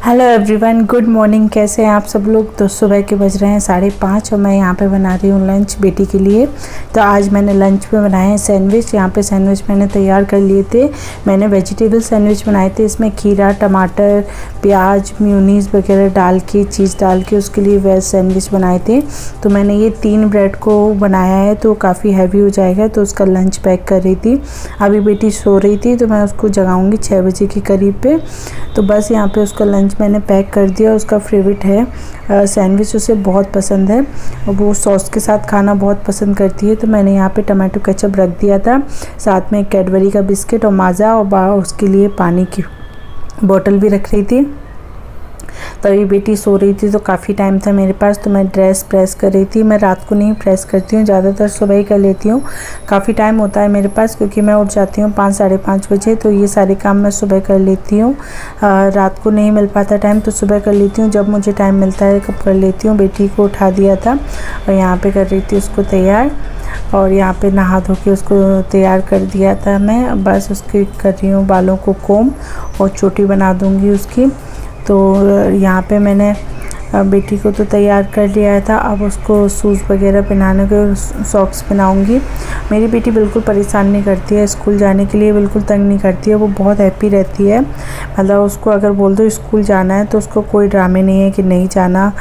Hello everyone, good morning. कैसे हैं आप सब लोग। तो सुबह के बज रहे हैं 5:30 और मैं यहाँ पे बना रही हूँ लंच बेटी के लिए। तो आज मैंने लंच में बनाए हैं सैंडविच। यहाँ पे सैंडविच मैंने तैयार कर लिए थे। मैंने वेजिटेबल सैंडविच बनाए थे। इसमें खीरा, टमाटर, प्याज, मेयोनीज़ वगैरह डाल के, चीज़ डाल के उसके लिए वेज सैंडविच बनाए थे। तो मैंने ये 3 ब्रेड को बनाया है तो काफ़ी हैवी हो जाएगा, तो उसका लंच पैक कर रही थी। अभी बेटी सो रही थी तो मैं उसको जगाऊँगी 6 बजे के करीब पे। तो बस यहाँ पे उसका लंच मैंने पैक कर दिया। उसका फेवरेट है सैंडविच, उसे बहुत पसंद है और वो सॉस के साथ खाना बहुत पसंद करती है। तो मैंने यहाँ पे टमाटो केचप रख दिया था, साथ में कैडबरी का बिस्किट और माज़ा, और उसके लिए पानी की बोतल भी रख रही थी। तभी बेटी सो रही थी तो काफ़ी टाइम था मेरे पास, तो मैं ड्रेस प्रेस कर रही थी। मैं रात को नहीं प्रेस करती हूँ, ज़्यादातर सुबह ही कर लेती हूँ। काफ़ी टाइम होता है मेरे पास क्योंकि मैं उठ जाती हूँ 5 साढ़े 5 बजे, तो ये सारे काम मैं सुबह कर लेती हूँ। रात को नहीं मिल पाता टाइम तो सुबह कर लेती हूँ, जब मुझे टाइम मिलता है कब कर लेती हूँ। बेटी को उठा दिया था और यहाँ पर कर रही थी उसको तैयार, और यहाँ पे नहा धो के उसको तैयार कर दिया था मैं। बस उसके कर रही हूँ बालों को कोम और चोटी बना दूँगी उसकी। तो यहाँ पे मैंने बेटी को तो तैयार कर लिया था, अब उसको शूज़ वगैरह पहनाने के, सॉक्स पहनाऊँगी। मेरी बेटी बिल्कुल परेशान नहीं करती है, स्कूल जाने के लिए बिल्कुल तंग नहीं करती है। वो बहुत हैप्पी रहती है, मतलब उसको अगर बोल दो स्कूल जाना है तो उसको कोई ड्रामे नहीं है कि नहीं जाना,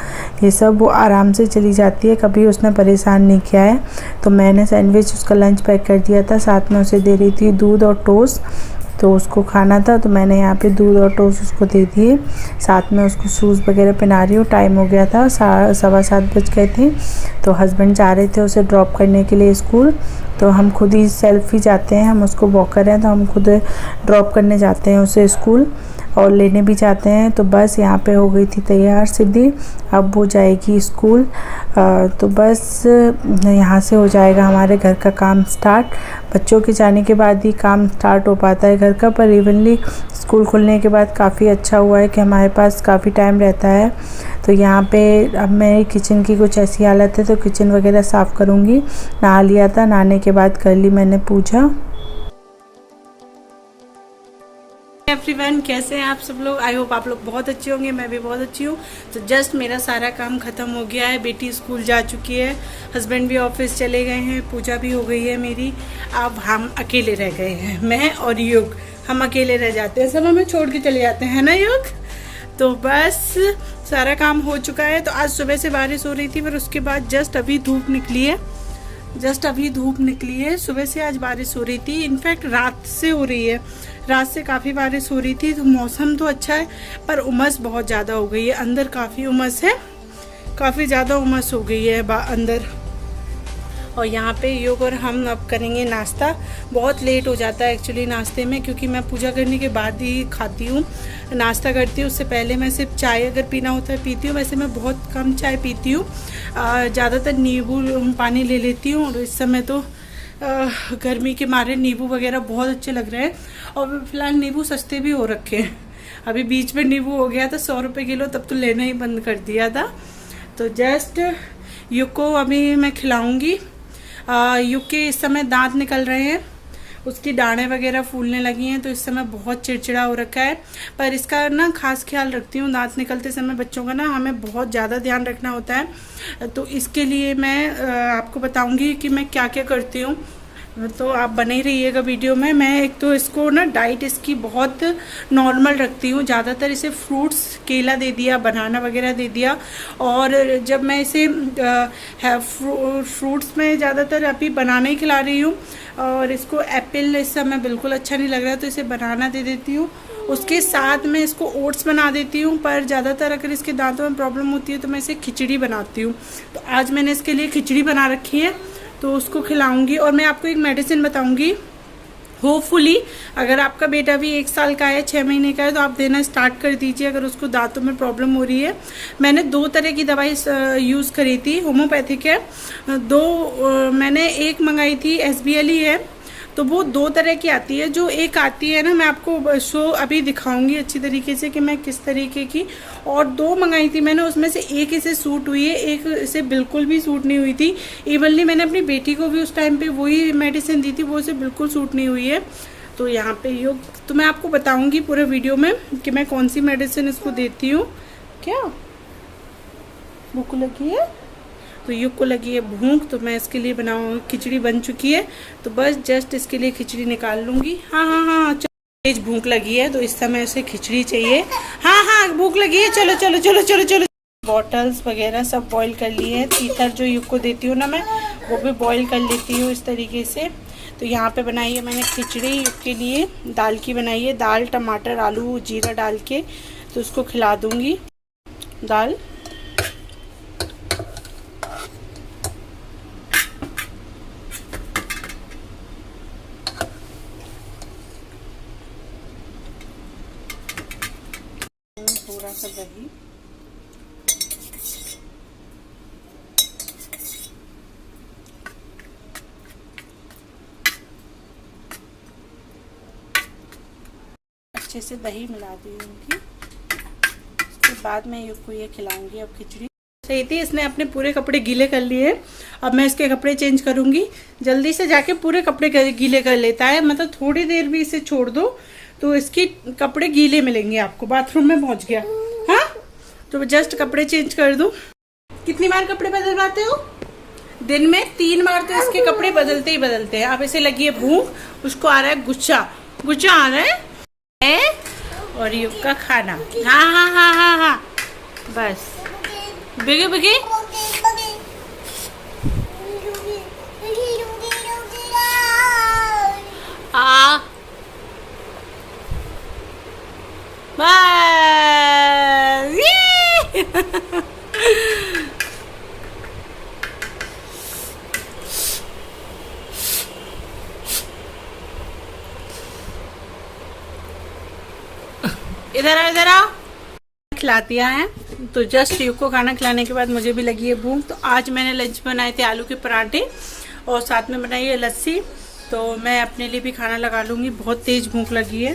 ये सब वो आराम से चली जाती है। कभी उसने परेशान नहीं किया है। तो मैंने सैंडविच उसका लंच पैक कर दिया था, साथ में उसे दे रही थी दूध और टोस्ट, तो उसको खाना था तो मैंने यहाँ पे दूध और टोस्ट उसको दे दिए। साथ में उसको शूज़ वगैरह पहना रही हूँ। टाइम हो गया था, 7:15 बज गए थे। तो हस्बैंड जा रहे थे उसे ड्रॉप करने के लिए स्कूल, तो हम खुद ही सेल्फ ही जाते हैं। हम उसको वॉकर हैं तो हम खुद ड्रॉप करने जाते हैं उसे स्कूल और लेने भी जाते हैं। तो बस यहाँ पे हो गई थी तैयार सिद्धि, अब वो जाएगी स्कूल। तो बस यहाँ से हो जाएगा हमारे घर का काम स्टार्ट। बच्चों के जाने के बाद ही काम स्टार्ट हो पाता है घर का, पर इवनली स्कूल खुलने के बाद काफ़ी अच्छा हुआ है कि हमारे पास काफ़ी टाइम रहता है। तो यहाँ पे अब मेरी किचन की कुछ ऐसी हालत है तो किचन वगैरह साफ़ करूँगी। नहा लिया था, नहाने के बाद कर ली मैंने पूजा। एवरीवन, कैसे हैं आप सब लोग। आई होप आप लोग बहुत अच्छे होंगे, मैं भी बहुत अच्छी हूँ। तो जस्ट मेरा सारा काम ख़त्म हो गया है। बेटी स्कूल जा चुकी है, हस्बैंड भी ऑफिस चले गए हैं, पूजा भी हो गई है मेरी। अब हम अकेले रह गए हैं, मैं और युग। हम अकेले रह जाते हैं, सब हमें छोड़ के चले जाते हैं ना युग। तो बस सारा काम हो चुका है। तो आज सुबह से बारिश हो रही थी, पर उसके बाद जस्ट अभी धूप निकली है। सुबह से आज बारिश हो रही थी, इनफैक्ट रात से हो रही है। रात से काफ़ी बारिश हो रही थी। तो मौसम तो अच्छा है पर उमस बहुत ज़्यादा हो गई है अंदर, काफ़ी उमस है, काफ़ी ज़्यादा उमस हो गई है अंदर। और यहाँ पे योग और हम अब करेंगे नाश्ता। बहुत लेट हो जाता है एक्चुअली नाश्ते में, क्योंकि मैं पूजा करने के बाद ही खाती हूँ, नाश्ता करती हूँ। उससे पहले मैं सिर्फ चाय अगर पीना होता है पीती हूँ। वैसे मैं बहुत कम चाय पीती हूँ, ज़्यादातर नींबू पानी ले लेती हूँ। और इस समय तो गर्मी के मारे नींबू वगैरह बहुत अच्छे लग रहे हैं, और फिलहाल नींबू सस्ते भी हो रखे हैं। अभी बीच में नींबू हो गया था 100 रुपये किलो, तब तो लेना ही बंद कर दिया था। तो जस्ट युग को अभी मैं खिलाऊंगी। युग के इस समय दांत निकल रहे हैं, उसकी दाढ़ें वगैरह फूलने लगी हैं, तो इस समय बहुत चिड़चिड़ा हो रखा है। पर इसका ना खास ख्याल रखती हूँ। दांत निकलते समय बच्चों का ना हमें बहुत ज़्यादा ध्यान रखना होता है। तो इसके लिए मैं आपको बताऊंगी कि मैं क्या क्या करती हूँ, तो आप बने रहिएगा वीडियो में। मैं एक तो इसको ना डाइट इसकी बहुत नॉर्मल रखती हूँ। ज़्यादातर इसे फ्रूट्स, केला दे दिया, बनाना वगैरह दे दिया। और जब मैं इसे फ्रूट्स में ज़्यादातर अभी बनाना ही खिला रही हूँ, और इसको एप्पल इस समय बिल्कुल अच्छा नहीं लग रहा है तो इसे बनाना दे देती हूँ। उसके साथ में इसको ओट्स बना देती हूँ, पर ज़्यादातर अगर इसके दांतों में प्रॉब्लम होती है तो मैं इसे खिचड़ी बनाती हूँ। तो आज मैंने इसके लिए खिचड़ी बना रखी है, तो उसको खिलाऊंगी। और मैं आपको एक मेडिसिन बताऊंगी। होपफुली अगर आपका बेटा भी 1 साल का है, 6 महीने का है, तो आप देना स्टार्ट कर दीजिए अगर उसको दांतों में प्रॉब्लम हो रही है। मैंने 2 तरह की दवाई यूज़ करी थी, होम्योपैथिक है। मैंने एक मंगाई थी, SBL ही है, तो वो 2 तरह की आती है। जो एक आती है ना, मैं आपको शो अभी दिखाऊंगी अच्छी तरीके से कि मैं किस तरीके की, और 2 मंगाई थी मैंने, उसमें से एक इसे सूट हुई है, एक इसे बिल्कुल भी सूट नहीं हुई थी। इवनली मैंने अपनी बेटी को भी उस टाइम पे वही मेडिसिन दी थी, वो इसे बिल्कुल सूट नहीं हुई है। तो यहाँ पे युग, तो मैं आपको बताऊंगी पूरे वीडियो में कि मैं कौन सी मेडिसिन इसको देती हूँ। क्या भूख लगी है? तो युग को लगी है भूख, तो मैं इसके लिए बनाऊँ, खिचड़ी बन चुकी है तो बस जस्ट इसके लिए खिचड़ी निकाल लूँगी। हाँ हाँ हाँ, तेज भूख लगी है तो इस समय उसे खिचड़ी चाहिए। हाँ हाँ भूख लगी है, चलो चलो चलो चलो चलो। बॉटल्स वगैरह सब बॉईल कर लिए हैं। तीतर जो युग को देती हूँ ना मैं, वो भी बॉईल कर लेती हूँ इस तरीके से। तो यहाँ पे बनाई है मैंने खिचड़ी युग के लिए, दाल की बनाई है, दाल टमाटर आलू जीरा डाल के, तो उसको खिला दूँगी दाल। थोड़ा सा दही, अच्छे से दही मिला दूँगी। उसके बाद मैं युग को ये खिलाऊंगी अब खिचड़ी। सही थी, इसने अपने पूरे कपड़े गीले कर लिए। अब मैं इसके कपड़े चेंज करूंगी। जल्दी से जाके पूरे कपड़े गीले कर लेता है, मतलब थोड़ी देर भी इसे छोड़ दो तो इसके कपड़े गीले मिलेंगे आपको। बाथरूम में पहुंच गया। हाँ, तो जस्ट कपड़े चेंज कर दूं। कितनी बार कपड़े बदलवाते हो? दिन में 3 बार तो इसके कपड़े बदलते ही बदलते हैं। अब इसे लगी है भूख, उसको आ रहा है गुस्सा, गुस्सा आ रहा है। और युग का खाना, हाँ हाँ हाँ हाँ हाँ, बस बिगे बिगे। इधर आओ इधर आओ। खिला दिया है तो जस्ट युग को खाना खिलाने के बाद मुझे भी लगी है भूख। तो आज मैंने लंच बनाए थे आलू के पराठे और साथ में बनाई है लस्सी। तो मैं अपने लिए भी खाना लगा लूँगी, बहुत तेज़ भूख लगी है।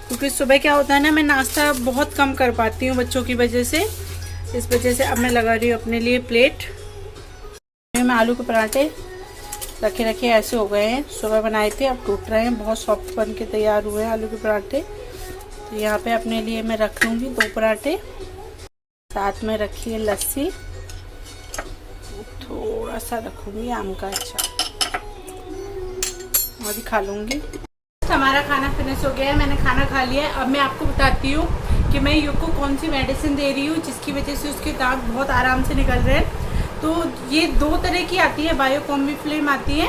क्योंकि सुबह क्या होता है ना, मैं नाश्ता बहुत कम कर पाती हूँ बच्चों की वजह से, इस वजह से अब मैं लगा रही हूँ अपने लिए प्लेट में। आलू के पराठे रखे रखे ऐसे हो गए हैं, सुबह बनाए थे अब टूट रहे हैं, बहुत सॉफ्ट बन के तैयार हुए हैं आलू के पराठे। तो यहाँ पे अपने लिए मैं रख लूँगी 2 पराठे, साथ में रखी है लस्सी, थोड़ा सा रखूँगी आम का अचार और भी खा लूँगी। हमारा खाना फिनिश हो गया है, मैंने खाना खा लिया है। अब मैं आपको बताती हूँ कि मैं युग को कौन सी मेडिसिन दे रही हूँ जिसकी वजह से उसके दांत बहुत आराम से निकल रहे हैं। तो ये 2 तरह की आती है, बायोकॉम्बीफ्लेम आती है,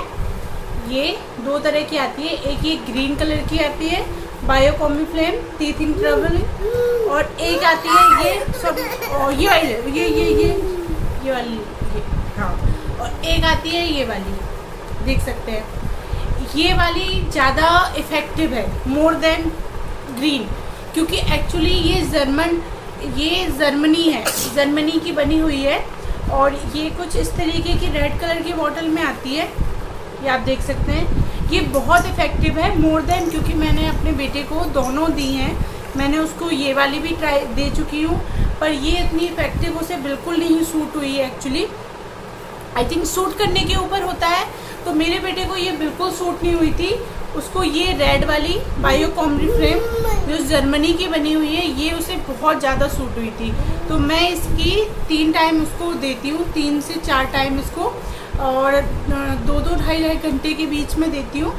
ये 2 तरह की आती है। एक ये ग्रीन कलर की आती है बायोकॉम्बीफ्लेम टीथ इन ट्रबल, और एक आती है ये सब ये वाली, ये वाली, हाँ, और एक आती है ये वाली, देख सकते हैं। ये वाली ज़्यादा इफ़ेक्टिव है मोर देन ग्रीन, क्योंकि एक्चुअली ये जर्मनी है, जर्मनी की बनी हुई है। और ये कुछ इस तरीके की रेड कलर की बॉटल में आती है, ये आप देख सकते हैं। ये बहुत इफ़ेक्टिव है मोर देन, क्योंकि मैंने अपने बेटे को दोनों दी हैं। मैंने उसको ये वाली भी ट्राई दे चुकी हूँ, पर ये इतनी इफ़ेक्टिव उसे बिल्कुल नहीं सूट हुई है। एक्चुअली आई थिंक सूट करने के ऊपर होता है, तो मेरे बेटे को ये बिल्कुल सूट नहीं हुई थी। उसको ये रेड वाली बायोकॉम्बीफ्लेम जो जर्मनी की बनी हुई है, ये उसे बहुत ज़्यादा सूट हुई थी। तो मैं इसकी 3 टाइम उसको देती हूँ, 3 से 4 टाइम इसको, और 2-2 ढाई घंटे के बीच में देती हूँ।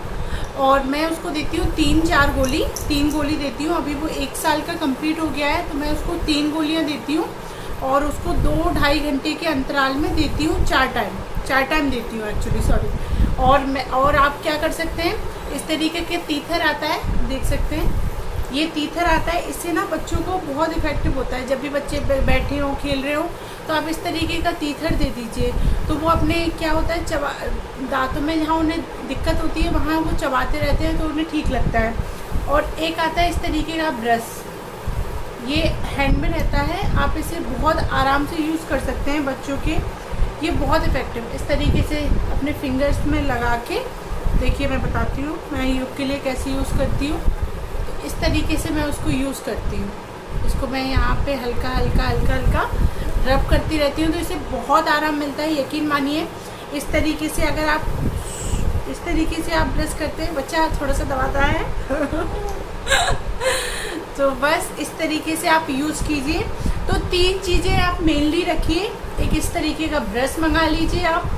और मैं उसको देती हूँ 3-4 गोली, 3 गोली देती हूँ। अभी वो 1 साल का कंप्लीट हो गया है, तो मैं उसको 3 गोलियाँ देती हूँ और उसको 2-2.5 घंटे के अंतराल में देती हूँ 4 टाइम देती हूँ एक्चुअली, सॉरी। और आप क्या कर सकते हैं, इस तरीके के तीथर आता है, देख सकते हैं, ये तीथर आता है। इससे ना बच्चों को बहुत इफेक्टिव होता है। जब भी बच्चे बैठे हों, खेल रहे हों, तो आप इस तरीके का तीथर दे दीजिए, तो वो अपने क्या होता है, दांतों में जहाँ उन्हें दिक्कत होती है वहाँ वो चबाते रहते हैं, तो उन्हें ठीक लगता है। और एक आता है इस तरीके का ब्रश, ये हैंड में रहता है, आप इसे बहुत आराम से यूज़ कर सकते हैं बच्चों के, ये बहुत इफ़ेक्टिव। इस तरीके से अपने फिंगर्स में लगा के देखिए, मैं बताती हूँ मैं युग के लिए कैसे यूज़ करती हूँ। तो इस तरीके से मैं उसको यूज़ करती हूँ, इसको मैं यहाँ पे हल्का हल्का रब करती रहती हूँ, तो इसे बहुत आराम मिलता है, यकीन मानिए। इस तरीके से अगर आप इस तरीके से आप ब्रश करते हैं, बच्चा थोड़ा सा दबाता है तो बस इस तरीके से आप यूज़ कीजिए। तो 3 चीज़ें आप मेनली रखिए। एक इस तरीके का ब्रश मंगा लीजिए आप,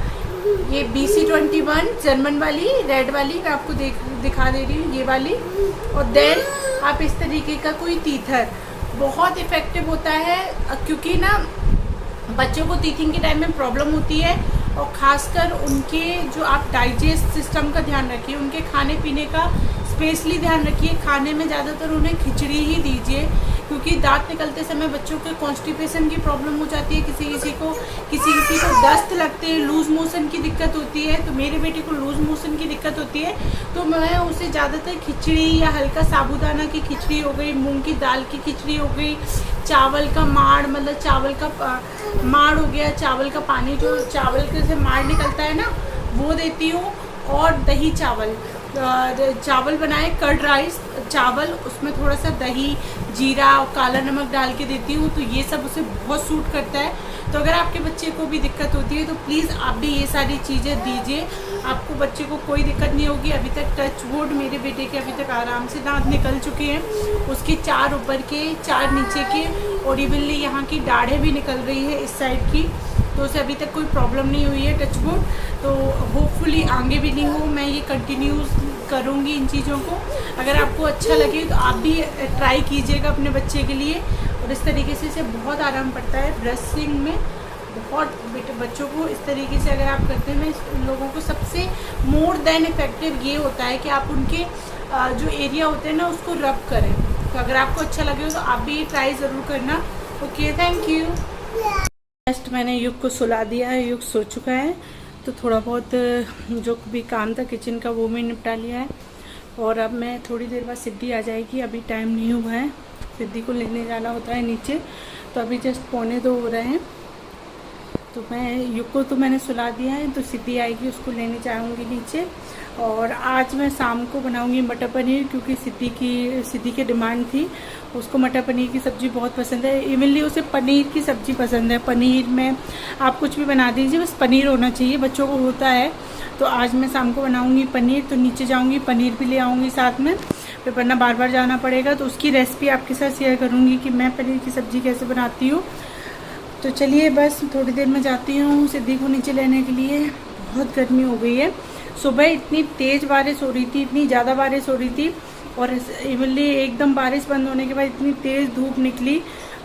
ये BC21 जर्मन वाली रेड वाली मैं आपको दिखा दे रही हूँ, ये वाली। और देन आप इस तरीके का कोई टीथर, बहुत इफ़ेक्टिव होता है क्योंकि ना बच्चों को टीथिंग के टाइम में प्रॉब्लम होती है, और ख़ासकर उनके जो आप डाइजेस्ट सिस्टम का ध्यान रखिए, उनके खाने पीने का स्पेशली ध्यान रखिए। खाने में ज़्यादातर उन्हें खिचड़ी ही दीजिए, क्योंकि दांत निकलते समय बच्चों के कॉन्स्टिपेशन की प्रॉब्लम हो जाती है, किसी को दस्त लगते हैं, लूज़ मोशन की दिक्कत होती है। तो मेरे बेटे को लूज़ मोशन की दिक्कत होती है, तो मैं उसे ज़्यादातर खिचड़ी या हल्का साबूदाना की खिचड़ी हो गई, मूंग की दाल की खिचड़ी हो गई, चावल का माड़, मतलब चावल का माड़ हो गया, चावल का पानी जो चावल के से माड़ निकलता है ना, वो देती हूँ। और दही चावल बनाए, कर्ड राइस चावल, उसमें थोड़ा सा दही, जीरा और काला नमक डाल के देती हूँ, तो ये सब उसे बहुत सूट करता है। तो अगर आपके बच्चे को भी दिक्कत होती है तो प्लीज़ आप भी ये सारी चीज़ें दीजिए, आपको बच्चे को कोई दिक्कत नहीं होगी। अभी तक टच वुड मेरे बेटे के अभी तक आराम से दांत निकल चुके हैं, उसके 4 ऊपर के 4 नीचे के, और इवनली यहाँ की दाढ़ें भी निकल रही है इस साइड की, तो उसे अभी तक कोई प्रॉब्लम नहीं हुई है टच वुड। तो होपफुली आगे भी नहीं हो, मैं ये कंटिन्यूस करूँगी इन चीज़ों को। अगर आपको अच्छा लगे तो आप भी ट्राई कीजिएगा अपने बच्चे के लिए, और इस तरीके से इसे बहुत आराम पड़ता है ब्रशिंग में, बहुत। बच्चों को इस तरीके से अगर आप करते हैं, मैं लोगों को सबसे मोर देन इफेक्टिव ये होता है कि आप उनके जो एरिया होते हैं ना उसको रब करें। तो अगर आपको अच्छा लगे तो आप भी ट्राई ज़रूर करना। Okay, thank you. जस्ट मैंने युग को सुला दिया है, युग सो चुका है, तो थोड़ा बहुत जो भी काम था किचन का वो भी निपटा लिया है। और अब मैं थोड़ी देर बाद सिद्धि आ जाएगी, अभी टाइम नहीं हुआ है, सिद्धि को लेने जाना होता है नीचे। तो अभी जस्ट 1:45 हो रहे हैं, तो मैं युग को तो मैंने सुला दिया है, तो सिद्धि आएगी, उसको लेने जाऊँगी नीचे। और आज मैं शाम को बनाऊंगी मटर पनीर, क्योंकि सिद्धि की डिमांड थी, उसको मटर पनीर की सब्ज़ी बहुत पसंद है। इवनली उसे पनीर की सब्ज़ी पसंद है। पनीर में आप कुछ भी बना दीजिए, बस पनीर होना चाहिए, बच्चों को होता है। तो आज मैं शाम को बनाऊंगी पनीर, तो नीचे जाऊंगी, पनीर भी ले आऊँगी साथ में, फिर वरना बार बार जाना पड़ेगा। तो उसकी रेसिपी आपके साथ शेयर करूँगी कि मैं पनीर की सब्ज़ी कैसे बनाती हूँ। तो चलिए बस थोड़ी देर में जाती हूँ सिद्धि को नीचे लेने के लिए। बहुत गर्मी हो गई है, सुबह इतनी तेज़ बारिश हो रही थी, इतनी ज़्यादा बारिश हो रही थी, और इवनली एकदम बारिश बंद होने के बाद इतनी तेज़ धूप निकली,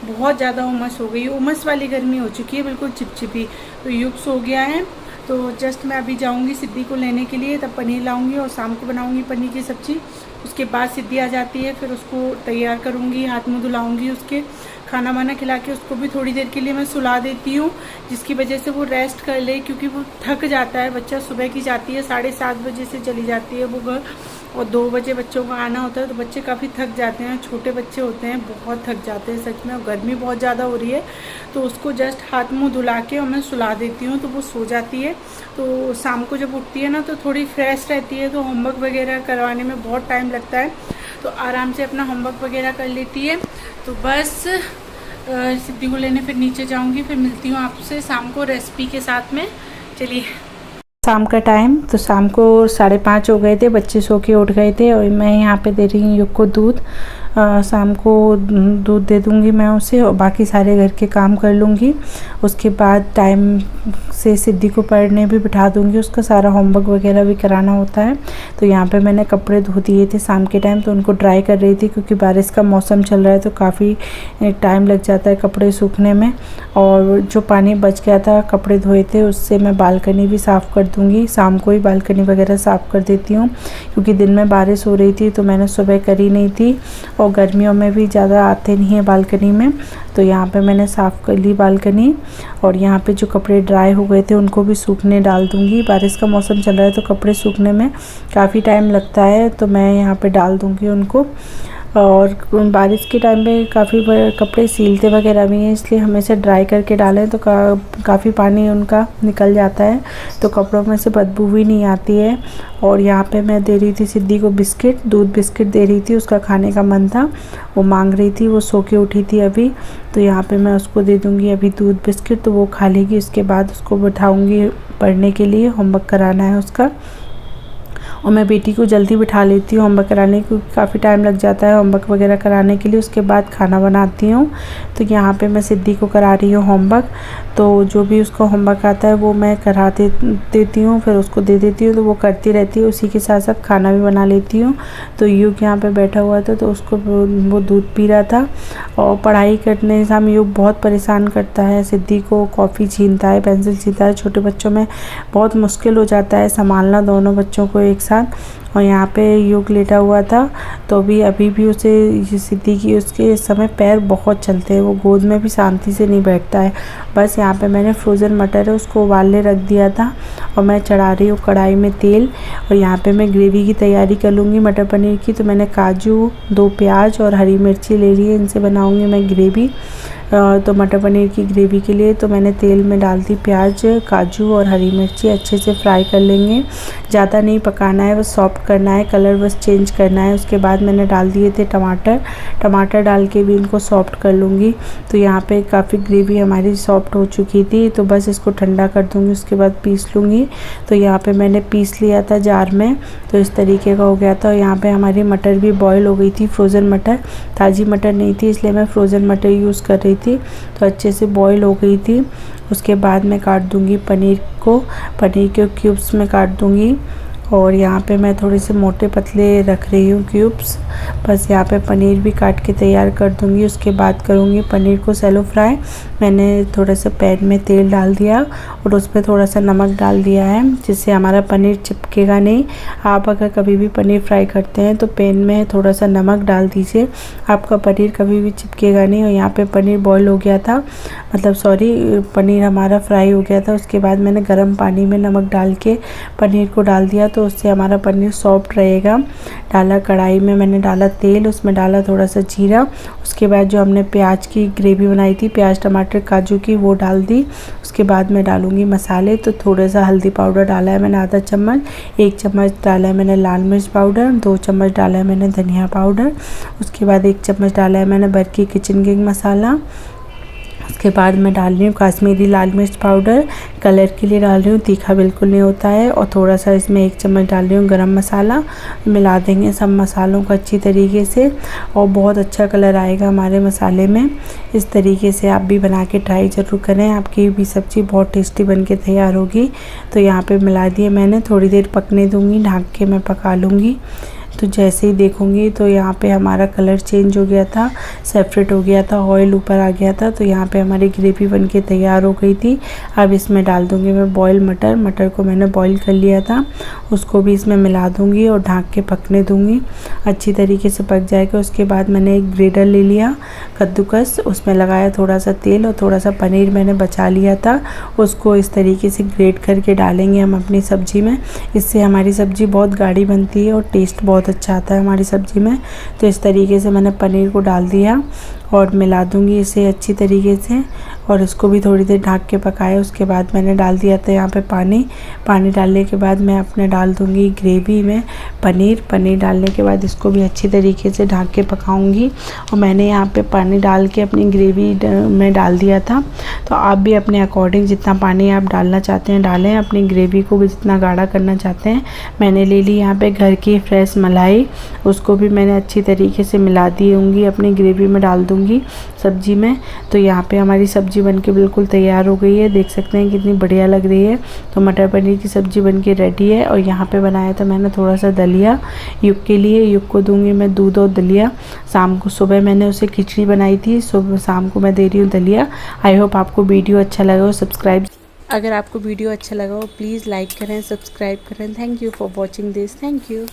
बहुत ज़्यादा उमस हो गई, उमस वाली गर्मी हो चुकी है, बिल्कुल चिपचिपी। तो युग सो गया है, तो जस्ट मैं अभी जाऊंगी सिद्धि को लेने के लिए, तब पनीर लाऊंगी और शाम को बनाऊंगी पनीर की सब्ज़ी। उसके बाद सिद्धि आ जाती है, फिर उसको तैयार करूंगी, हाथ मुँह धुलाऊंगी, उसके खाना वाना खिला के उसको भी थोड़ी देर के लिए मैं सुला देती हूँ, जिसकी वजह से वो रेस्ट कर ले, क्योंकि वो थक जाता है। बच्चा सुबह की जाती है, 7:30 बजे से चली जाती है वो घर, और 2 बजे बच्चों को आना होता है, तो बच्चे काफ़ी थक जाते हैं, छोटे बच्चे होते हैं, बहुत थक जाते हैं सच में। और गर्मी बहुत ज़्यादा हो रही है, तो उसको जस्ट हाथ मुँह धुला के और मैं सुला देती हूँ, तो वो सो जाती है। तो शाम को जब उठती है ना तो थोड़ी फ्रेश रहती है, तो होमवर्क वगैरह करवाने में बहुत टाइम लगता है, तो आराम से अपना होमवर्क वगैरह कर लेती है। तो बस सिद्धि को लेने फिर नीचे जाऊंगी, फिर मिलती हूँ आपसे शाम को रेसिपी के साथ में। चलिए, शाम का टाइम, तो शाम को 5:30 हो गए थे, बच्चे सो के उठ गए थे, और मैं यहाँ पे दे रही हूँ युग को दूध। शाम को दूध दे दूँगी मैं उसे, और बाकी सारे घर के काम कर लूँगी। उसके बाद टाइम से सिद्धि को पढ़ने भी बिठा दूँगी, उसका सारा होमवर्क वगैरह भी कराना होता है। तो यहाँ पे मैंने कपड़े धो दिए थे शाम के टाइम, तो उनको ड्राई कर रही थी, क्योंकि बारिश का मौसम चल रहा है, तो काफ़ी टाइम लग जाता है कपड़े सूखने में। और जो पानी बच गया था कपड़े धोए थे, उससे मैं बालकनी भी साफ़ कर दूँगी, शाम को ही बालकनी वगैरह साफ़ कर देती हूँ, क्योंकि दिन में बारिश हो रही थी, तो मैंने सुबह करी नहीं थी, और गर्मियों में भी ज़्यादा आते नहीं है बालकनी में। तो यहाँ पे मैंने साफ़ कर ली बालकनी, और यहाँ पे जो कपड़े ड्राई हो गए थे उनको भी सूखने डाल दूँगी। बारिश का मौसम चल रहा है, तो कपड़े सूखने में काफ़ी टाइम लगता है, तो मैं यहाँ पे डाल दूँगी उनको। और बारिश के टाइम में काफ़ी कपड़े सीलते वगैरह भी हैं, इसलिए हमेशा ड्राई करके डालें तो काफ़ी पानी उनका निकल जाता है, तो कपड़ों में से बदबू भी नहीं आती है। और यहाँ पे मैं दे रही थी सिद्धि को बिस्किट, दूध बिस्किट दे रही थी, उसका खाने का मन था, वो मांग रही थी, वो सो के उठी थी अभी, तो यहाँ पे मैं उसको दे दूँगी अभी दूध बिस्किट, तो वो खा लेगी। उसके बाद उसको बिठाऊँगी पढ़ने के लिए, होमवर्क कराना है उसका। और मैं बेटी को जल्दी बिठा लेती हूँ होमवर्क कराने, क्योंकि काफ़ी टाइम लग जाता है होमवर्क वगैरह कराने के लिए। उसके बाद खाना बनाती हूँ। तो यहाँ पे मैं सिद्धि को करा रही हूँ होमवर्क। तो जो भी उसको होमवर्क आता है वो मैं करा देती हूँ, फिर उसको दे देती हूँ, तो वो करती रहती है। उसी के साथ साथ खाना भी बना लेती हूँ। तो युग यहाँ पे बैठा हुआ था, तो उसको वो दूध पी रहा था। और पढ़ाई करने से हम युग बहुत परेशान करता है। सिद्धि को कॉफ़ी छीनता है, पेंसिल छीनता है। छोटे बच्चों में बहुत मुश्किल हो जाता है संभालना दोनों बच्चों को एक साथ। और यहाँ पे युग लेटा हुआ था, तो अभी भी उसे सिद्धि की उसके इस समय पैर बहुत चलते हैं, वो गोद में भी शांति से नहीं बैठता है। बस यहाँ पे मैंने फ्रोज़न मटर है उसको उबालने रख दिया था, और मैं चढ़ा रही हूँ कढ़ाई में तेल। और यहाँ पे मैं ग्रेवी की तैयारी कर लूँगी मटर पनीर की। तो मैंने काजू, 2 प्याज और हरी मिर्ची ले ली है, इनसे बनाऊँगी मैं ग्रेवी। तो मटर पनीर की ग्रेवी के लिए तो मैंने तेल में डाल दी प्याज, काजू और हरी मिर्ची। अच्छे से फ्राई कर लेंगे, ज़्यादा नहीं पकाना है, बस सॉफ्ट करना है, कलर बस चेंज करना है। उसके बाद मैंने डाल दिए थे टमाटर डाल के भी इनको सॉफ्ट कर लूँगी। तो यहाँ पे काफ़ी ग्रेवी हमारी सॉफ्ट हो चुकी थी, तो बस इसको ठंडा कर दूँगी, उसके बाद पीस लूँगी। तो यहाँ पे मैंने पीस लिया था जार में, तो इस तरीके का हो गया था। और यहाँ पे हमारी मटर भी बॉयल हो गई थी, फ्रोज़न मटर, ताज़ी मटर नहीं थी, इसलिए मैं फ्रोज़न मटर यूज़ कर रही थी। तो अच्छे से बॉईल हो गई थी। उसके बाद मैं काट दूंगी पनीर के क्यूब्स में काट दूंगी। और यहाँ पे मैं थोड़े से मोटे पतले रख रही हूँ क्यूब्स। बस यहाँ पे पनीर भी काट के तैयार कर दूँगी। उसके बाद करूँगी पनीर को सैलो फ्राई। मैंने थोड़ा सा पैन में तेल डाल दिया और उस पर थोड़ा सा नमक डाल दिया है, जिससे हमारा पनीर चिपकेगा नहीं। आप अगर कभी भी पनीर फ्राई करते हैं तो पैन में थोड़ा सा नमक डाल दीजिए, आपका पनीर कभी भी चिपकेगा नहीं। और यहाँ पे पनीर बॉईल हो गया था, पनीर हमारा फ्राई हो गया था। उसके बाद मैंने गर्म पानी में नमक डाल के पनीर को डाल दिया, तो उससे हमारा पनीर सॉफ्ट रहेगा। डाला कढ़ाई में, मैंने डाला तेल, उसमें डाला थोड़ा सा जीरा। उसके बाद जो हमने प्याज की ग्रेवी बनाई थी, प्याज टमाटर काजू की, वो डाल दी। उसके बाद मैं डालूँगी मसाले। तो थोड़ा सा हल्दी पाउडर डाला है मैंने आधा चम्मच, 1 चम्मच डाला है मैंने लाल मिर्च पाउडर, 2 चम्मच डाला है मैंने धनिया पाउडर। उसके बाद 1 चम्मच डाला है मैंने बरकी किचन किंग मसाला। उसके बाद मैं डाल रही हूँ काश्मीरी लाल मिर्च पाउडर, कलर के लिए डाल रही हूँ, तीखा बिल्कुल नहीं होता है। और थोड़ा सा इसमें 1 चम्मच डाल रही हूँ गरम मसाला। मिला देंगे सब मसालों को अच्छी तरीके से, और बहुत अच्छा कलर आएगा हमारे मसाले में। इस तरीके से आप भी बना के ट्राई ज़रूर करें, आपकी भी सब्ज़ी बहुत टेस्टी बन के तैयार होगी। तो यहाँ पर मिला दिए मैंने, थोड़ी देर पकने दूँगी, ढक के मैं पका लूँगी। तो जैसे ही देखूंगी तो यहाँ पे हमारा कलर चेंज हो गया था, सेपरेट हो गया था, ऑयल ऊपर आ गया था। तो यहाँ पे हमारी ग्रेवी बन के तैयार हो गई थी। अब इसमें डाल दूँगी मैं बॉयल मटर को मैंने बॉईल कर लिया था, उसको भी इसमें मिला दूँगी और ढक के पकने दूँगी। अच्छी तरीके से पक जाएगा। उसके बाद मैंने एक ग्रेटर ले लिया कद्दूकस, उसमें लगाया थोड़ा सा तेल, और थोड़ा सा पनीर मैंने बचा लिया था, उसको इस तरीके से ग्रेट करके डालेंगे हम अपनी सब्ज़ी में। इससे हमारी सब्ज़ी बहुत गाढ़ी बनती है और टेस्ट बहुत अच्छा आता है हमारी सब्ज़ी में। तो इस तरीके से मैंने पनीर को डाल दिया और मिला दूंगी इसे अच्छी तरीके से, और इसको भी थोड़ी देर ढक के पकाया। उसके बाद मैंने डाल दिया था यहाँ पे पानी डालने के बाद मैं अपने डाल दूंगी ग्रेवी में पनीर डालने के बाद इसको भी अच्छी तरीके से ढक के पकाऊंगी। और मैंने यहाँ पे पानी डाल के अपनी ग्रेवी में डाल दिया था। तो आप भी अपने अकॉर्डिंग जितना पानी आप डालना चाहते हैं डालें, अपनी ग्रेवी को भी जितना गाढ़ा करना चाहते हैं। मैंने ले ली यहाँ पे घर की फ्रेश मलाई, उसको भी मैंने अच्छी तरीके से मिला दी होंगी, अपनी ग्रेवी में डाल दूँगी सब्ज़ी में। तो यहाँ पे हमारी सब्ज़ी बनके बिल्कुल तैयार हो गई है, देख सकते हैं कितनी बढ़िया लग रही है। तो मटर पनीर की सब्ज़ी बनके रेडी है। और यहाँ पे बनाया था मैंने थोड़ा सा दलिया युग के लिए, युग को दूंगी मैं दूध और दलिया। सुबह मैंने उसे खिचड़ी बनाई थी, शाम को मैं दे रही हूँ दलिया। आई होप आपको वीडियो अच्छा लगा हो। अगर आपको वीडियो अच्छा लगा हो प्लीज़ लाइक करें, सब्सक्राइब करें। Thank you for watching this. Thank you.